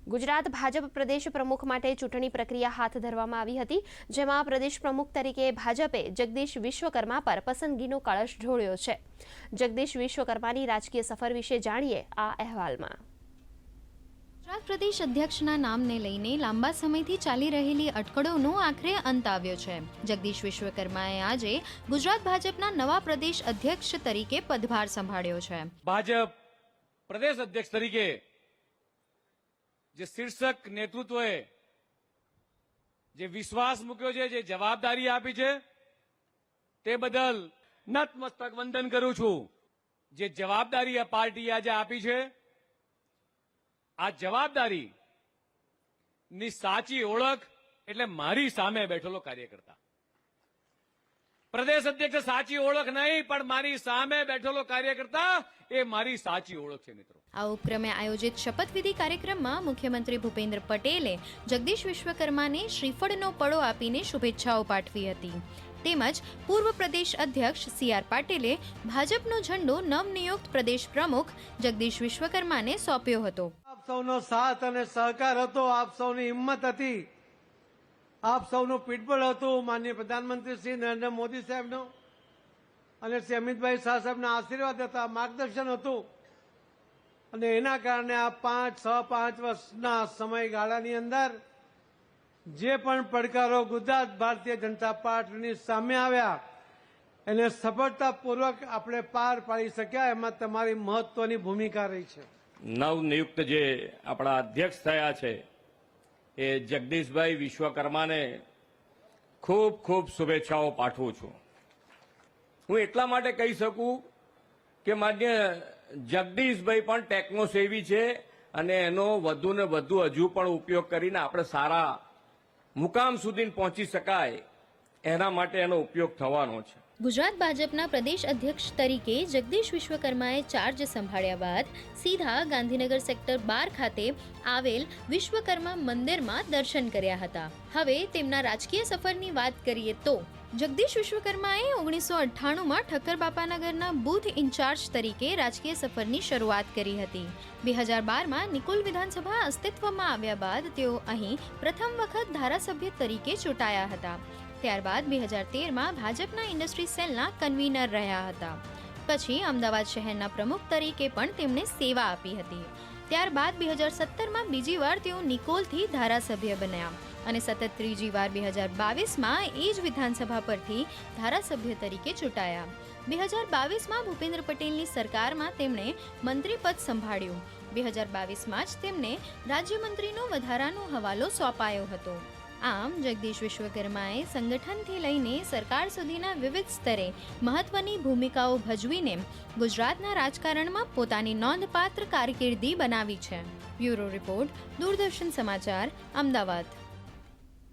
ગુજરાત ભાજપ પ્રદેશ પ્રમુખ માટે ચૂંટણી પ્રક્રિયા હાથ ધરવામાં આવી હતી, જેમાં પ્રદેશ પ્રમુખ તરીકે ભાજપે જગદીશ વિશ્વકર્મા પર પસંદગીનો કળશ ઢોળ્યો છે। જગદીશ વિશ્વકર્માની રાજકીય સફર વિશે જાણીએ આ અહેવાલમાં। ગુજરાત પ્રદેશ અધ્યક્ષના નામને લઈને લાંબા સમયથી ચાલી રહેલી અટકળોનો આખરે અંત આવ્યો છે। જગદીશ વિશ્વકર્માએ આજે ગુજરાત ભાજપના નવા પ્રદેશ અધ્યક્ષ તરીકે પદભાર સંભાળ્યો છે। ભાજપ પ્રદેશ અધ્યક્ષ તરીકે જે શીર્ષક નેતૃત્વએ જે વિશ્વાસ મૂક્યો છે, જે જવાબદારી આપી છે, તે બદલ નતમસ્તક વંદન કરું છું। જે જવાબદારી આ પાર્ટીએ આજે આપી છે, આ જવાબદારી ની સાચી ઓળખ એટલે મારી સામે બેઠેલો કાર્યકર્તા। પ્રદેશ અધ્યક્ષ સાચી ઓળખ નહીં, પણ મારી સામે બેઠેલો કાર્યકર્તા એ મારી સાચી ઓળખ છે મિત્રો। આ ઉપક્રમે આયોજિત શપથવિધિ કાર્યક્રમમાં મુખ્યમંત્રી ભૂપેન્દ્ર પટેલે જગદીશ વિશ્વકર્માને શ્રીફળનો પળો આપીને શુભેચ્છાઓ પાઠવી હતી। તેમજ પૂર્વ પ્રદેશ અધ્યક્ષ CR પાટીલે ભાજપનો ઝંડો નવનિયુક્ત પ્રદેશ પ્રમુખ જગદીશ વિશ્વકર્માને સોંપ્યો હતો। આપ સૌનો સાથ અને સહકાર હતો, આપ સૌની હિંમત હતી, આપ સૌનું પીઠબળ હતું। માનનીય પ્રધાનમંત્રી શ્રી નરેન્દ્ર મોદી સાહેબનો અને શ્રી અમિતભાઈ શાહ સાહેબના આશીર્વાદ હતા, માર્ગદર્શન હતું, અને એના કારણે આ 5 વર્ષના સમયગાળાની અંદર જે પણ પડકારો ગુજરાત ભારતીય જનતા પાર્ટીની સામે આવ્યા એને સફળતાપૂર્વક આપણે પાર પાડી શક્યા। એમાં તમારી મહત્વની ભૂમિકા રહી છે। નવનિયુક્ત જે આપણા અધ્યક્ષ થયા છે એ જગદીશભાઈ વિશ્વકર્માને ખૂબ ખૂબ શુભેચ્છાઓ પાઠવું છું। હું એટલા માટે કહી શકું કે માન્ય જગદીશભાઈ પણ ટેકનોસેવી છે અને એનો વધુ ને વધુ હજુ પણ ઉપયોગ કરીને આપણે સારા મુકામ સુધી પહોંચી શકાય એના માટે એનો ઉપયોગ થવાનો છે। ગુજરાત ભાજપના પ્રદેશ અધ્યક્ષ તરીકે જગદીશ વિશ્વકર્માએ ચાર્જ સંભાળ્યા બાદ સીધા ગાંધીનગર સેક્ટર 12 ખાતે આવેલ વિશ્વકર્મા મંદિરમાં દર્શન કર્યા હતા। હવે તેમના રાજકીય સફરની વાત કરીએ તો જગદીશ વિશ્વકર્માએ 1998માં ઠક્કર બાપાનગરના બૂથ ઇન્ચાર્જ તરીકે રાજકીય સફરની શરૂઆત કરી હતી। 2012માં નિકોલ વિધાનસભા અસ્તિત્વમાં આવ્યા બાદ તેઓ અહીં પ્રથમ વખત ધારાસભ્ય તરીકે ચૂંટાયા હતા। ત્યારબાદ 2013માં ભાજપના ઇન્ડસ્ટ્રી સેલના કન્વીનર રહ્યા હતા। પછી અમદાવાદ શહેરના પ્રમુખ તરીકે પણ તેમણે સેવા આપી હતી। ત્યારબાદ 2017માં બીજી વાર તેઓ નિકોલથી ધારાસભ્ય બન્યા અને સતત ત્રીજી વાર 2022માં એ જ વિધાનસભા પરથી ધારાસભ્ય તરીકે ચૂંટાયા। 2022માં ભૂપેન્દ્ર પટેલની સરકારમાં તેમણે મંત્રી પદ સંભાળ્યું। 2022માં જ તેમને રાજ્યમંત્રીનો વધારાનો હવાલો સોંપાયો હતો। આમ જગદીશ વિશ્વકર્માએ સંગઠનથી લઈને સરકાર સુધીના વિવિધ સ્તરે મહત્વની ભૂમિકાઓ ભજવીને ગુજરાતના રાજકારણમાં પોતાની નોંધપાત્ર કારકિર્દી બનાવી છે। બ્યુરો રિપોર્ટ, દૂરદર્શન સમાચાર, અમદાવાદ।